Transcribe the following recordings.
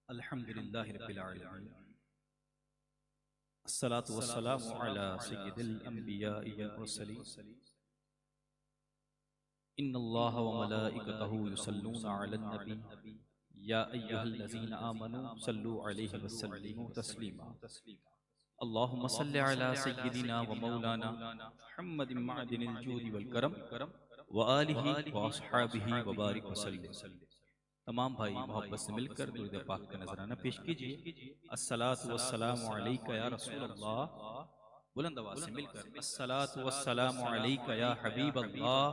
अल्हम्दुलिल्लाहि रब्बिल आलमीन अस्सलातु वस्सलामु अला सय्यिदिल अंबियाइ वल मुरसलीन इन्नल्लाहा व मलाइकतहु युसल्लूना अलन नबी या अय्युहल्लज़ीना आमनू सल्लु अलैहि वसल्लिमू तस्लीमा अल्लाहुम्मा सल्लि अला सय्यिदिना व मौलाना मुहम्मदिन मअदिनिल जूदि वल करम व आलिहि व अस्हाबिहि व बारिक वसल्लिम। तमाम भाई मोहब्बत से मिलकर दुरूद पाक का नजराना पेश कीजिए। अस्सलातु वस्सलामु अलैका या रसूल अल्लाह, बुलंद आवाज से मिलकर अस्सलातु वस्सलामु अलैका या हबीब अल्लाह,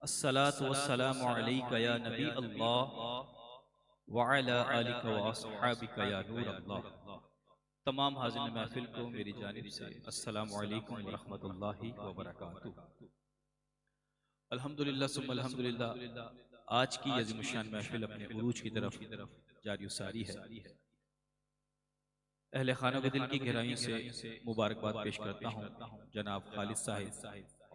अस्सलातु वस्सलामु अलैका या नबी अल्लाह व अला आलिका व अस्हाबिका या नूर अल्लाह। तमाम हाज़िरीन महफिल को मेरी जानिब से अस्सलामु अलैकुम व रहमतुल्लाहि व बरकातुहू। अल्हम्दुलिल्लाह सुम्मा अल्हम्दुलिल्लाह, आज की अज़ीमुश्शान महफिल अपने उरूज की तरफ जारी सारी है। अहले खाना के दिल की गहराइयों से मुबारकबाद पेश करता हूँ जनाब खालिद साहिब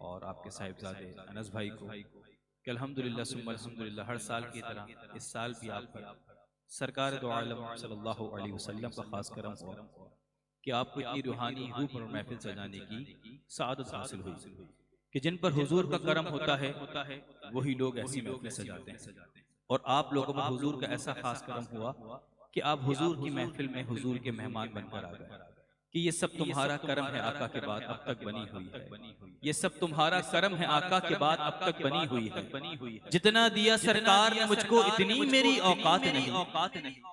और आपके साहिबजादे अनस भाई को कि अल्हम्दुलिल्लाह सुम्मा अल्हम्दुलिल्लाह, हर साल की तरह इस साल भी आप पर सरकार दो आलम सल्लल्लाहु अलैहि वसल्लम का खास करम हुआ कि आपको इतनी रूहानी रूह पर महफिल सजाने की सआदत हासिल हुई कि जिन पर हुजूर का करम होता है वही लोग ऐसी महफिल सजाते हैं। और आप लोगों पर हुजूर का ऐसा खास करम हुआ कि आप हुजूर की महफिल में हुजूर के मेहमान बनकर आ गए कि ये सब तुम्हारा करम है आका के बाद अब तक बनी हुई है। ये सब तुम्हारा करम है आका के बाद अब तक बनी हुई है। जितना दिया सरकार ने मुझको इतनी मेरी औकात नहीं,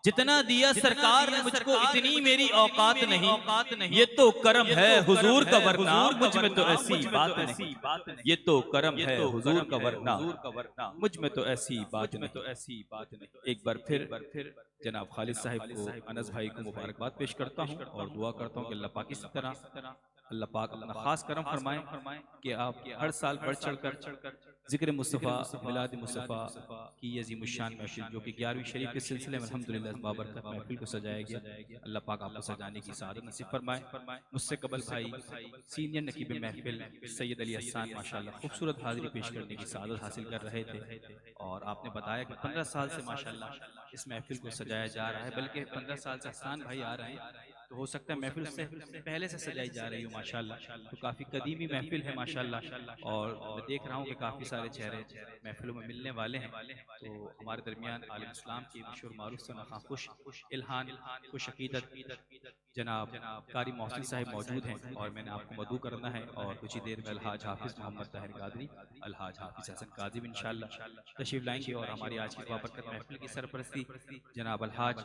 जितना दिया सरकार ने मुझको इतनी मेरी औकात नहीं। ये तो करम है हुजूर का वरना मुझ में तो ऐसी बात नहीं। ये तो करम है हुजूर का वरना मुझ में तो ऐसी बात नहीं। एक बार फिर जनाब खालिद साहिब को, अनस भाई को मुबारकबाद पेश करता हूँ और दुआ करता हूँ कि अल्लाह पाक इसी तरह अल्लाह पाक अपना खास करम फरमाए कि आप हर साल बढ़ चढ़कर जिक्र मुस्तफ़ा मिलाद मुस्तफ़ा की अज़ीमुश्शान महफिल जो कि 11वीं शरीफ के सिलसिले में अल्हम्दुलिल्लाह बाबरकत महफिल को सजाया गया, अल्लाह पाक आपको सजाने की सआदत नसीब फरमाए। मुझसे कबल भाई सीनियर नकीब महफिल सैयद अली अहसान माशाल्लाह खूबसूरत हाज़िरी पेश करने की सआदत हासिल कर रहे थे और आपने बताया कि 15 साल से माशाल्लाह इस महफिल को सजाया जा रहा है, बल्कि 15 साल से अहसान भाई आ रहे हैं तो हो सकता है महफिल से पहले से सजाई जा रही हो माशाल्लाह। तो काफ़ी कदीमी महफिल है माशाल्लाह और मैं देख रहा हूँ कि काफ़ी सारे चेहरे महफिलों में मिलने वाले हैं। तो हमारे दरमियान आलिम इस्लाम की मशहूर मारूफ सना खुश इल्हान खुश अकीदत जनाब कारी मोहसिन साहिब मौजूद हैं और मैंने आपको मदू करना है और कुछ ही देर में अलहाज हाफिज़ मोहम्मद ताहिर कादरी अलहाज हाफिज़ हसन काजिम इंशाल्लाह तशरीफ लाएंगे और हमारी आज की बाबरकत महफिल की सरपरस्ती जनाब अलहाज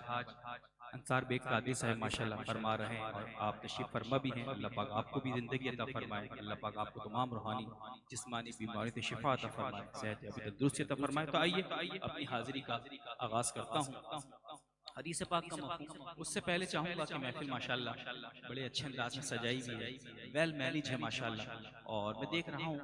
अंसार बेग कादरी साहब माशाल्लाह फरमा रहे हैं और आप तशरीफ फरमा भी हैं। अल्लाह पाक आपको भी ज़िंदगी अता फरमाए, अल्लाह पाक आपको तमाम रूहानी जिस्मानी बीमारी से शिफा अता फरमाए, सेहत अभी तंदुरुस्ती अता फरमाए। तो आइए अपनी हाजिरी का आगाज़ करता हूँ हदीस पाक का मफ़हूम। उससे पहले चाहूँगा कि महफिल माशाल्लाह बड़े अच्छे अंदाज में सजाई हुई है, वेल मैनेज है माशाल्लाह। और मैं देख रहा हूँ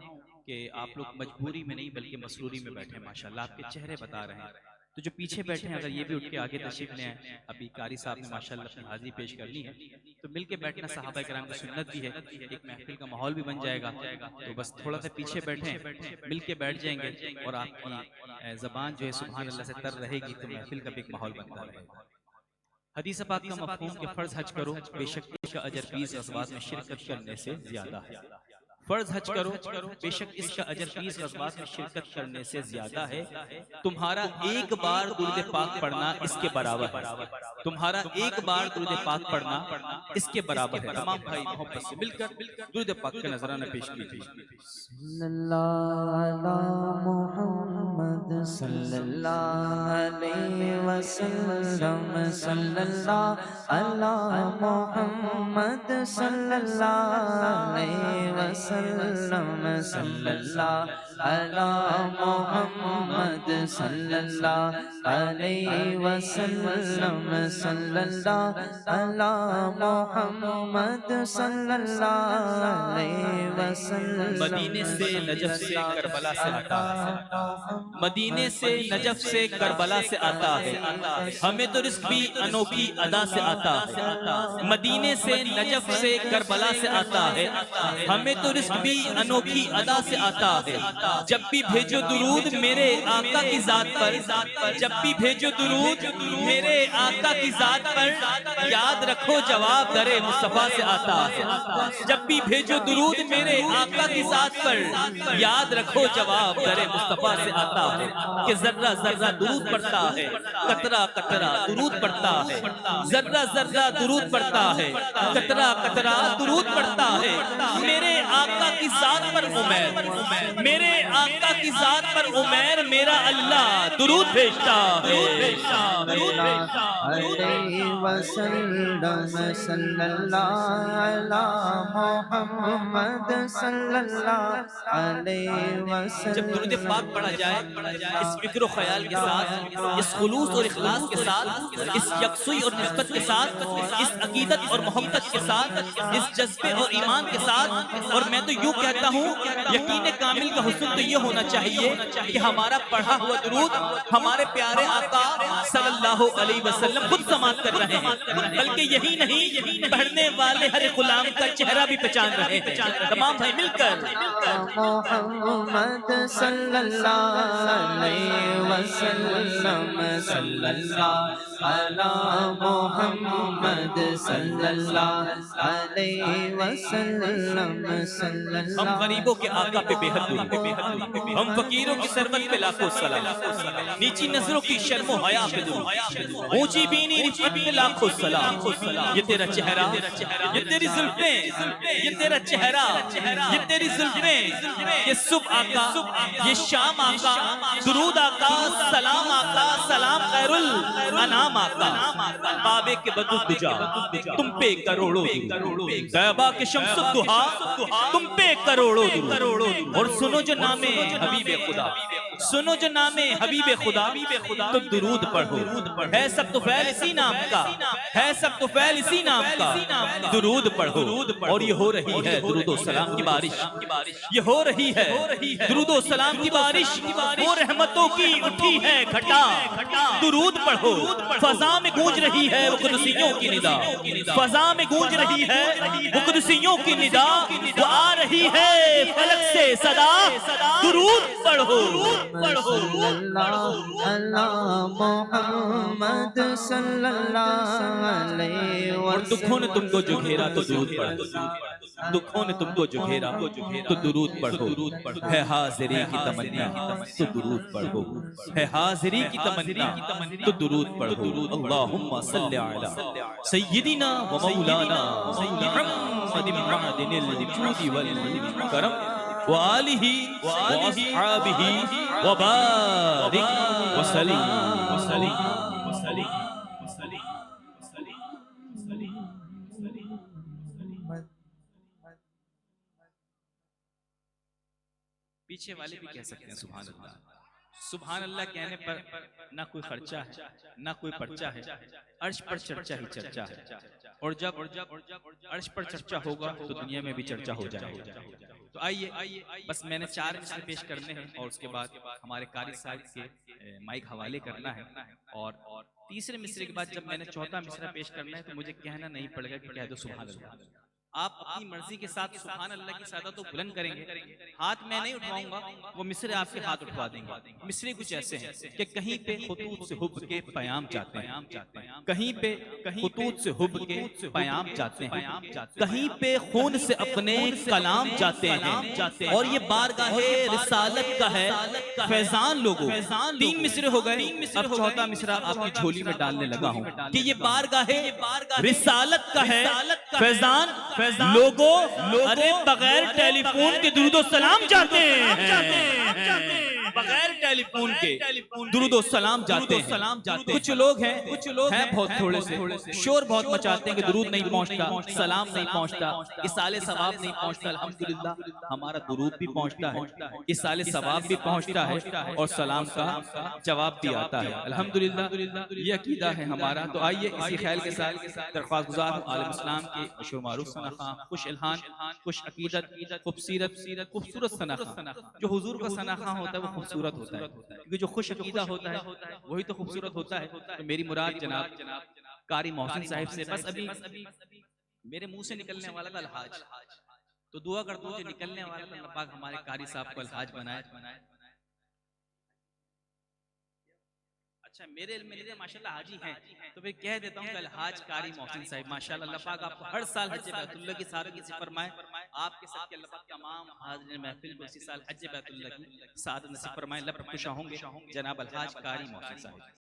कि आप लोग मजबूरी में नहीं बल्कि मसरूरी में बैठे हैं माशाल्लाह, आपके चेहरे बता रहे हैं। तो जो पीछे बैठे हैं अगर ये भी उठ के आगे तशरीफ ले आए, अभी कारी साहब ने माशाल्लाह अपनी हाजिरी पेश करनी है तो मिल के बैठना सहाबा किराम की सुन्नत भी है, एक महफिल का माहौल भी बन जाएगा। तो बस थोड़ा सा पीछे बैठें, मिल के बैठ जाएंगे और आपकी ज़बान जो है सुभान अल्लाह से तर रहेगी तो महफिल का भी एक माहौल बनता रहेगा। हदीस पाक का मफ़हूम कि फ़र्ज़ हज करो बेशक इसका अजर 20 ग़ज़वात में शिरकत करने से ज़्यादा है। फ़र्ज़ हज करो बेशक इसका अजर 20 ग़ज़वात में शिरकत करने से ज़्यादा है। तुम्हारा एक बार दुरूद पाक पढ़ना इसके बराबर है। तुम्हारा एक बार दुरूद पाक पढ़ना इसके बराबर है। तमाम भाई मोहब्बत से मिलकर दुरूद पाक का नजराना पेश कीजिए। सल्लल्लाहु अलैहि मुहम्मद सल्लल्लाहु अलैहि वसल्लम सल्लल्लाहु अलैहि मुहम्मद सल्लल्लाहु अलैहि वसल्लम सल्लल्लाहु अलैहि मुहम्मद सल्लल्लाहु अलैहि वसल्लम सल्लल्लाहु अलैहि मुहम्मद सल्लल्लाहु अलैहि वसल्लम मदीने से नजफ से करबला से आता है, मदीने से नजफ से करबला से आता है, हमें तो रिस्क भी अनोखी अदा से आता है। मदीने से नजफ से करबला से आता है, हमें तो रिस्क भी अनोखी अदा से आता है। जब भी भेजो दुरूद मेरे आका की जात पर, जब भी भेजो दुरूद मेरे आका की जात पर, याद रखो जवाब दरे मुस्तफा से आता है। जब भी भेजो दुरूद मेरे आका की जात पर, याद रखो जवाब दरे मुस्तफा से आता है। कि जर्रा जर्रा दुरूद पड़ता है, कतरा कतरा दुरूद पड़ता है, जर्रा जर्रा दुरूद पड़ता है, कतरा कतरा दुरूद पड़ता है। मेरे आका की जात पर उमैर, मेरे आका की जात पर उमैर, मेरा अल्लाह दुरूद भेजता है। अलैहि वसल्लम सल्लल्लाहु अला मुहम्मद सल्लल्लाहु अलैहि वसल्लम। जब दुरूद पाक पढ़ा जाए इस फिक्र ख्याल के साथ, इस खुलूस और इखलास के साथ, इस यकसुई और निस्बत के साथ, इस अकीदत और मोहब्बत के साथ, इस जज्बे और ईमान के साथ, और मैं तो यूं कहता हूँ यकीन कामिल का हुस्न तो ये होना चाहिए कि हमारा पढ़ा हुआ दुरूद हमारे प्यारे आका सल्लल्लाहु अलैहि वसल्लम खुद समात कर रहे हैं। बल्कि यही नहीं, पढ़ने वाले हर गुलाम का चेहरा भी पहचान रहे हैं। तमाम भाई मिलकर मोहम्मद सल्लल्लाहु अलैहि वसल्लम सल्लल्लाहु अला मुहम्मद सल्लल्लाहु अलैहि वसल्लम सल्लल्लाहु। हम गरीबों के आका पे बेहद दुरूद, हम फकीरों की सरबत पे लाखों सलाम, नीची नजरों की शर्मो हया पे दुरूद, ऊंची बीनी रिफत पे लाखों सलाम। ये तेरा चेहरा, ये तेरी जुल्फें, ये तेरा चेहरा, ये तेरी जुल्फें, ये सुबह आका, ये शाम आका, दुरूद आका, सलाम आका, सलाम खैरुल अनाम आका। काबे के बदू दुजा तुम पे करोड़ों दुरूद, तैबा के शम्सुद दुहा तुम पे करोड़ों दुरूद। और सुनो जो नामे हबीबे खुदा, सुनो जो नामे हबीबे खुदा, तो दुरूद पढ़ो। है सब तो फैल इसी नाम का, है सब तो फैल इसी नाम का, दुरूद पढ़ो। और ये हो रही है दुरूदो सलाम की बारिश, ये हो रही है दुरूदो सलाम की बारिश। वो रहमतों की उठी है घटा, दुरूद पढ़ो। फजा में गूंज रही है वो कुदसियों की निदा, फजा में गूंज रही है वो कुदसियों की निदा। वो आ रही है फलक से सदा, दुरूद पढ़ो। सल्लल्लाहु अला मुहम्मद सल्लल्लाहु अलैहि वसल्लम। और दुखों ने तुमको जो घेरा तो दुरूद पढ़ो, दुखों ने तुमको जो घेरा तो दुरूद पढ़ो। है हाजिरी की तमन्ना तो दुरूद पढ़ो, है हाजिरी की तमन्ना तो दुरूद पढ़ो। अल्लाहुम्मा सल्लि अला सय्यिदिना व मौलाना मुहम्मदिन मअदिनिल वजूदी वल करम व आलिहि व अस्हाबिहि व बारिक व सल्लिम। पीछे वाले भी कह सकते हैं सुभान अल्लाह। सुभान अल्लाह कहने पर ना कोई खर्चा है ना कोई पर्चा है, अर्श पर चर्चा ही चर्चा है। और जब अर्श पर चर्चा होगा तो दुनिया में भी चर्चा हो जाएगी। तो आइए बस मैंने 4 मिसरे पेश करने हैं और उसके बाद हमारे कारी साहब के माइक हवाले करना है। और तीसरे मिसरे के बाद जब मैंने चौथा मिसरा पेश करना है तो मुझे कहना नहीं पड़ेगा कि कह दो सुभान अल्लाह। आप अपनी मर्जी के साथ सुभान अल्लाह की सादा तो बुलंद करेंगे, हाथ मैं नहीं उठवाऊंगा, वो मिसरे आपके हाथ उठवा देंगे। मिसरे कुछ ऐसे हैं कि कहीं पे खुतूत से हुब के पयाम जाते हैं, कहीं पे खुतूत से हुब के पयाम जाते हैं, कहीं पे खून से अपने कलाम जाते हैं। और ये बारगाहे रिसालत का है फैजान लोगों। 3 मिसरे हो गए, अब चौथा मिसरा आपकी झोली में डालने लगा हूँ कि ये बारगाहे रिसालत का है फैजान लोगों। अरे बगैर टेलीफोन के दुरूदो सलाम जाते हैं, बगैर टेलीफोन के दुरूदो सलाम जाते हैं। कुछ लोग हैं बहुत थोड़े से शोर बहुत मचाते हैं कि दुरूद नहीं पहुंचता, सलाम नहीं पहुंचता, इसाले सवाब नहीं पहुंचता। अल्हम्दुलिल्लाह हमारा दुरूद भी पहुंचता है, इसाले सवाब भी पहुंचता है और सलाम का जवाब भी आता है। अल्हम्दुलिल्लाह ये अकीदा है हमारा। तो आइए इसी ख्याल के साथ दरख्वास्त गुजार हूं आलम इस्लाम के मशहूर मारूफ सनाखा, खुश इल्हान, खुश अकीदत, खूबसूरत सनाखा। जो हुजूर का सनाखा होता है वो खूबसूरत होता है, क्योंकि जो खुश अकीदा होता है वही तो खूबसूरत होता है। तो मेरी मुराद जनाब कारी मोहसिन साहिब से बस अभी मेरे मुंह से निकलने वाला था अलहाज, तो दुआ करता हूँ जो निकलने वाला था अल्लाह पाक हमारे कारी साहब को अलहाज बनाए। अच्छा मेरे मेरे माशाल्लाह हाजी हैं, तो फिर कह देता हूँ कि अलहाज कारी मोहसिन साहिब माशाल्लाह, अल्लाह पाक आपको हर साल हज बैतुल्लाह की सादत नसीब फरमाए। आपके सबके अल्लाह पाक तमाम हाज़िरीन महफिल को इसी साल हज बैतुल्लाह की सादत नसीब फरमाए। लब कुशा होंगे जनाब अलहाज कारी मोहसिन साहिब।